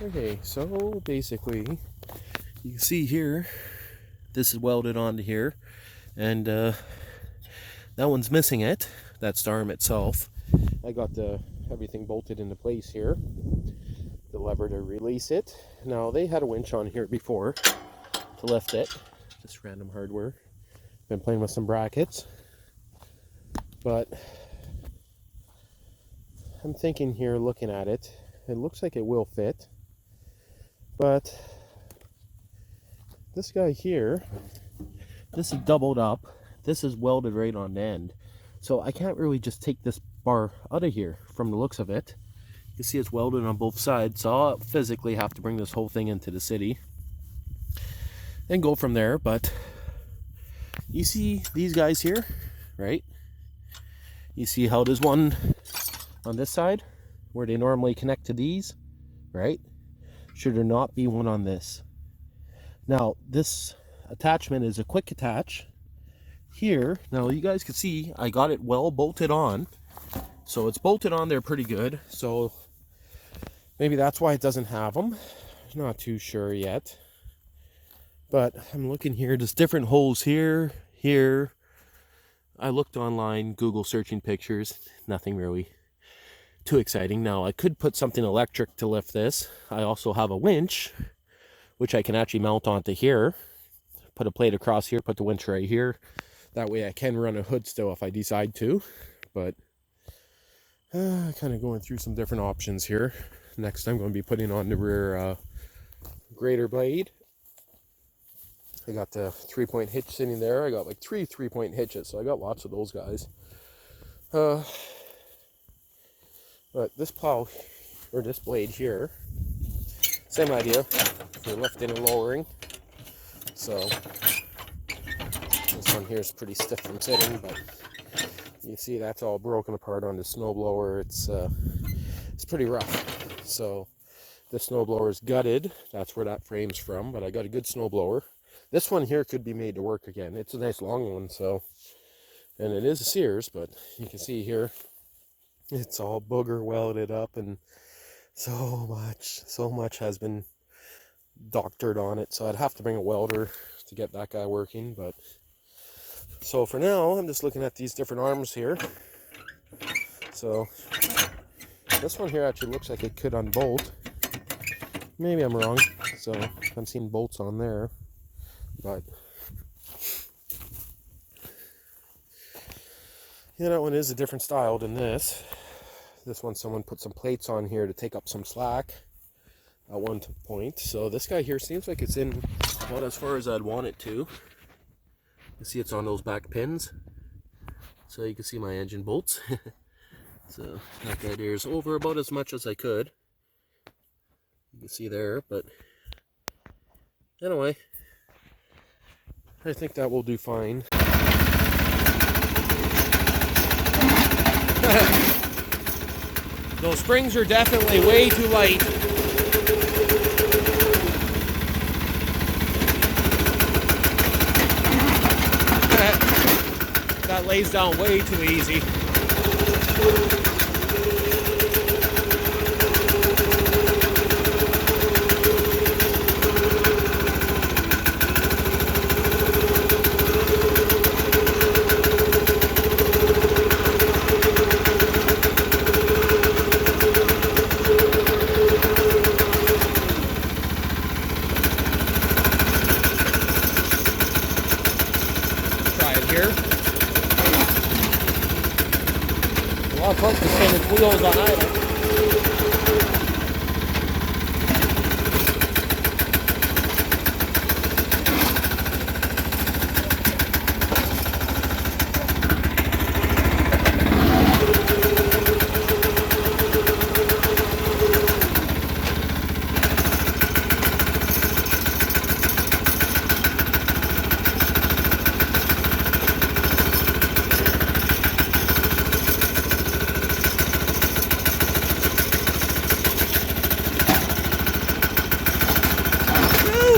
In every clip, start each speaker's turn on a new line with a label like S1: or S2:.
S1: Okay, so basically, you can see here, this is welded onto here, and that one's missing it. That's the arm itself. I got everything bolted into place here, the lever to release it. Now, they had a winch on here before to lift it, just random hardware. Been playing with some brackets, but I'm thinking here, looking at it, it looks like it will fit. But this guy here, this is doubled up. This is welded right on the end. So I can't really just take this bar out of here from the looks of it. You can see it's welded on both sides. So I'll physically have to bring this whole thing into the city and go from there. But you see these guys here, right? You see how there's one on this side where they normally connect to these, right? Should there not be one on this? Now, this attachment is a quick attach here. Now, you guys can see I got it well bolted on. So it's bolted on there pretty good. So maybe that's why it doesn't have them. Not too sure yet. But I'm looking here. There's different holes here, here. I looked online, Google searching pictures. Nothing really too exciting. Now, I could put something electric to lift this. I also have a winch, which I can actually mount onto here. Put a plate across here, put the winch right here. That way I can run a hood still if I decide to. But kind of going through some different options here. Next, I'm going to be putting on the rear grater blade. I got the 3-point hitch sitting there. I got like 3 3-point hitches, so I got lots of those guys. But this plow, or this blade here, same idea for lifting and lowering. So this one here is pretty stiff from sitting, but you see that's all broken apart on the snowblower. It's pretty rough. So the snowblower is gutted. That's where that frame's from, but I got a good snowblower. This one here could be made to work again. It's a nice long one, so, and it is a Sears, but you can see here, it's all booger welded up, and so much has been doctored on it. So I'd have to bring a welder to get that guy working. But so for now, I'm just looking at these different arms here. So this one here actually looks like it could unbolt. Maybe I'm wrong. So I'm seeing bolts on there, but yeah, that one is a different style than this. This one, someone put some plates on here to take up some slack at one point. So this guy here seems like it's in about as far as I'd want it to. You see it's on those back pins. So you can see my engine bolts. So that guy there is over about as much as I could. You can see there, but anyway, I think that will do fine. Those springs are definitely way too light. That lays down way too easy. A lot of folks are saying its wheels on idle.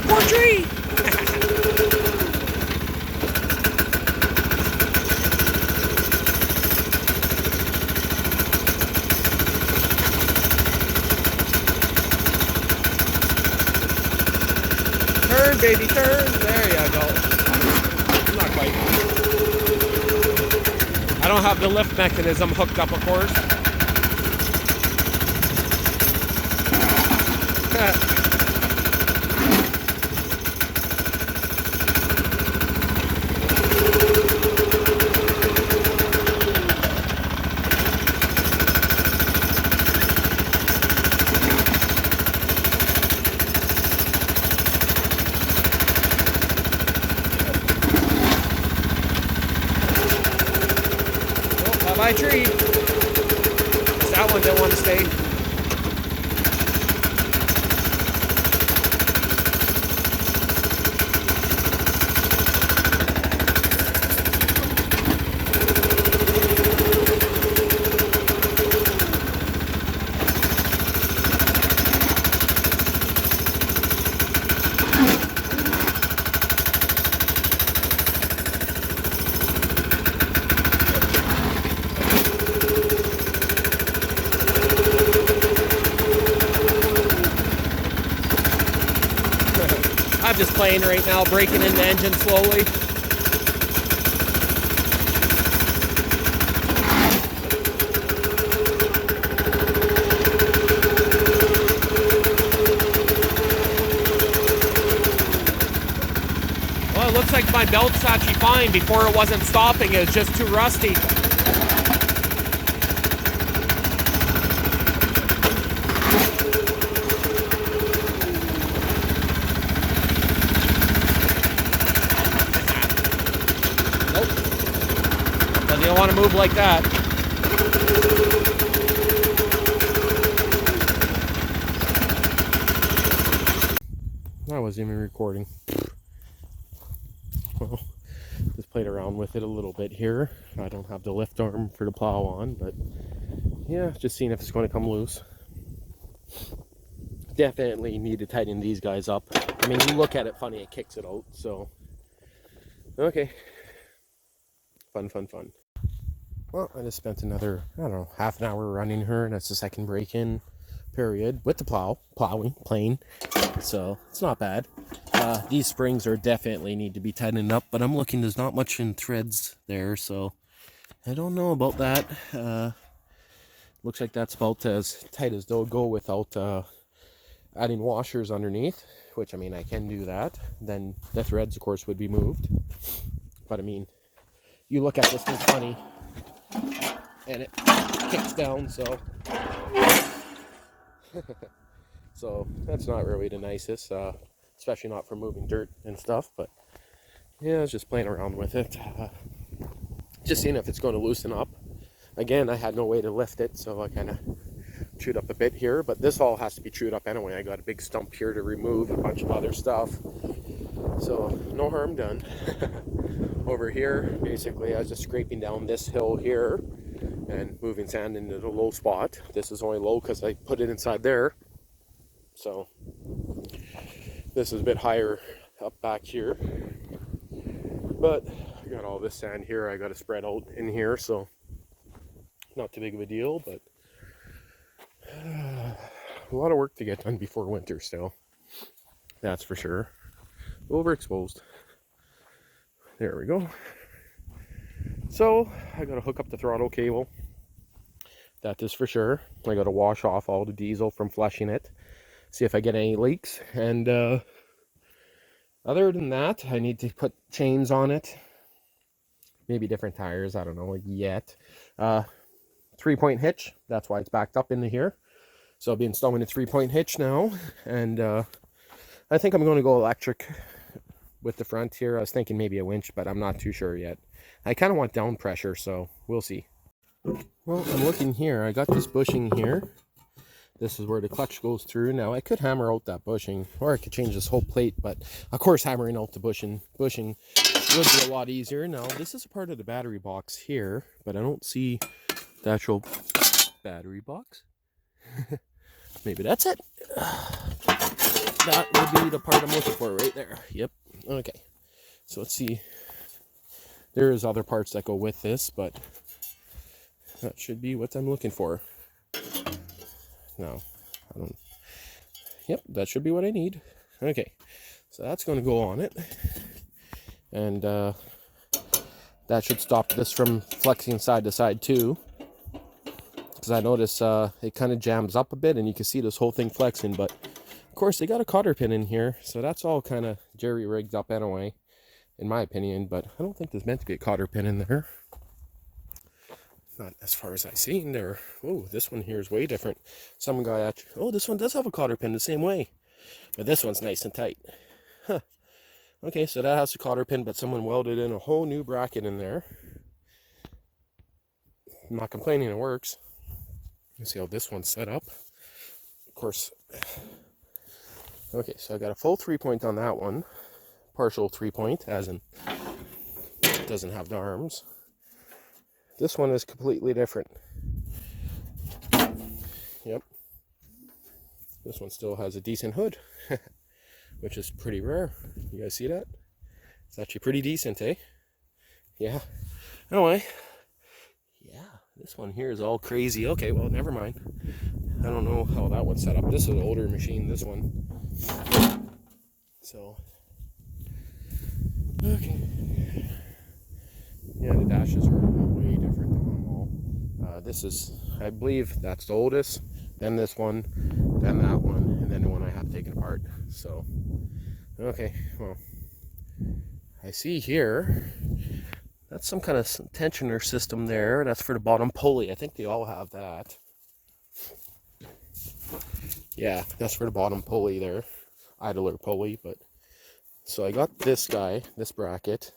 S1: Poor tree! baby, turn. There you go. Not quite. I don't have the lift mechanism hooked up, of course. My tree. That one didn't want to stay. I'm just playing right now, breaking in the engine slowly. Well, it looks like my belt's actually fine. Before it wasn't stopping, it was just too rusty. You don't want to move like that. I wasn't even recording. Well, just played around with it a little bit here. I don't have the lift arm for the plow on, but yeah, just seeing if it's going to come loose. Definitely need to tighten these guys up. I mean, you look at it funny, it kicks it out, so okay. Fun. Well, I just spent another, I don't know, half an hour running her, and that's the second break-in period with the plowing, so it's not bad. These springs are definitely need to be tightened up, but I'm looking, there's not much in threads there, so I don't know about that. Looks like that's about as tight as they'll go without adding washers underneath, which, I mean, I can do that. Then the threads, of course, would be moved, but I mean, you look at this thing funny, and it kicks down, so so that's not really the nicest, especially not for moving dirt and stuff. But yeah, I was just playing around with it, just seeing if it's going to loosen up. Again, I had no way to lift it, so I kind of chewed up a bit here, but this all has to be chewed up anyway. I got a big stump here to remove, a bunch of other stuff, so no harm done. Over here, basically, I was just scraping down this hill here and moving sand into the low spot. This is only low because I put it inside there, so this is a bit higher up back here, but I got all this sand here I got to spread out in here, so not too big of a deal, but a lot of work to get done before winter still, that's for sure. Overexposed. There we go. So I gotta hook up the throttle cable, that is for sure. I gotta wash off all the diesel from flushing it, see if I get any leaks, and other than that, I need to put chains on it, maybe different tires, I don't know yet. 3-point hitch, that's why it's backed up into here, so I'll be installing a 3-point hitch now. And I think I'm going to go electric with the front here. I was thinking maybe a winch, but I'm not too sure yet. I kind of want down pressure, so we'll see. Well, I'm looking here. I got this bushing here. This is where the clutch goes through. Now, I could hammer out that bushing, or I could change this whole plate, but of course, hammering out the bushing would be a lot easier. Now, this is a part of the battery box here, but I don't see the actual battery box. Maybe that's it. That would be the part I'm looking for right there. Yep. Okay. So let's see. There's other parts that go with this, but that should be what I'm looking for. No, I don't. Yep, that should be what I need. Okay. So that's going to go on it. And that should stop this from flexing side to side too. Because I notice it kind of jams up a bit and you can see this whole thing flexing. But of course they got a cotter pin in here. So that's all kind of jerry-rigged up anyway, in my opinion. But I don't think there's meant to be a cotter pin in there. Not as far as I've seen there. Oh, this one here is way different. Some guy actually, oh, this one does have a cotter pin the same way. But this one's nice and tight. Huh. Okay, so that has a cotter pin, but someone welded in a whole new bracket in there. I'm not complaining, it works. You see how this one's set up. Of course. Okay, so I got a full 3-point on that one. Partial 3-point, as in it doesn't have the arms. This one is completely different. Yep. This one still has a decent hood, which is pretty rare. You guys see that? It's actually pretty decent, eh? Yeah. Anyway. Yeah, this one here is all crazy. Okay, well, never mind. I don't know how that one's set up. This is an older machine, this one. So. Okay. Yeah, the dashes are way different than them all. This is, I believe, that's the oldest. Then this one, then that one, and then the one I have taken apart. So, okay, well, I see here, that's some kind of tensioner system there. That's for the bottom pulley. I think they all have that. Yeah, that's for the bottom pulley there. Idler pulley, but. So I got this guy, this bracket,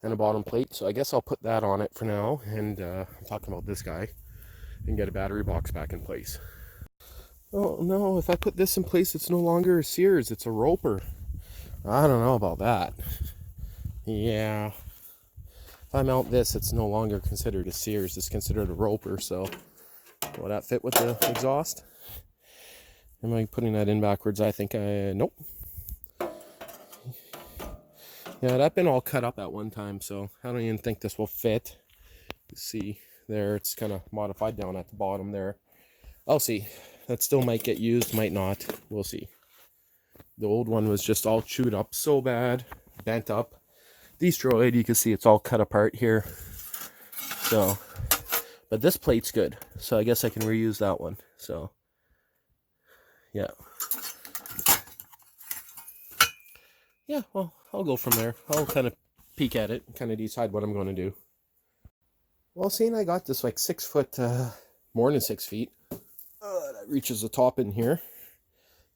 S1: and a bottom plate. So I guess I'll put that on it for now. And I'm talking about this guy. And get a battery box back in place. Oh no, if I put this in place, it's no longer a Sears, it's a Roper. I don't know about that. Yeah. If I mount this, it's no longer considered a Sears, it's considered a Roper, so will that fit with the exhaust? Am I putting that in backwards? I think nope. Yeah, that's been all cut up at one time, so I don't even think this will fit. You see there, it's kind of modified down at the bottom there. I'll see. That still might get used, might not. We'll see. The old one was just all chewed up so bad, bent up, destroyed. You can see it's all cut apart here. So, but this plate's good, so I guess I can reuse that one. So, yeah. Yeah, well, I'll go from there. I'll kind of peek at it, kind of decide what I'm going to do. Well, seeing I got this like 6 foot, more than 6 feet, that reaches the top in here,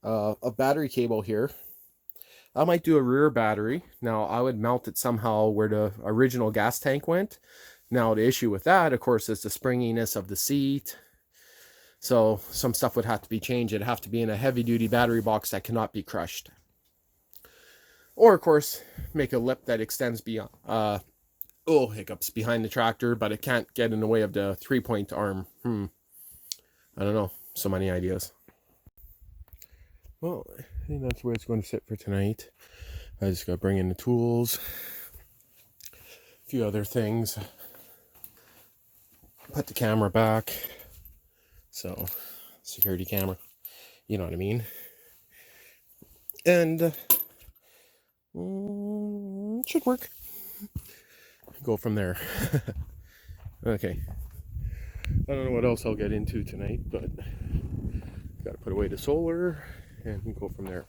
S1: a battery cable here. I might do a rear battery. Now, I would mount it somehow where the original gas tank went. Now, the issue with that, of course, is the springiness of the seat. So, some stuff would have to be changed. It'd have to be in a heavy-duty battery box that cannot be crushed. Or, of course, make a lip that extends beyond, hiccups, behind the tractor, but it can't get in the way of the 3-point arm. I don't know. So many ideas. Well, I think that's where it's going to sit for tonight. I just got to bring in the tools. A few other things. Put the camera back. So, security camera. You know what I mean. And should work. Go from there. Okay. I don't know what else I'll get into tonight, but got to put away the solar and go from there.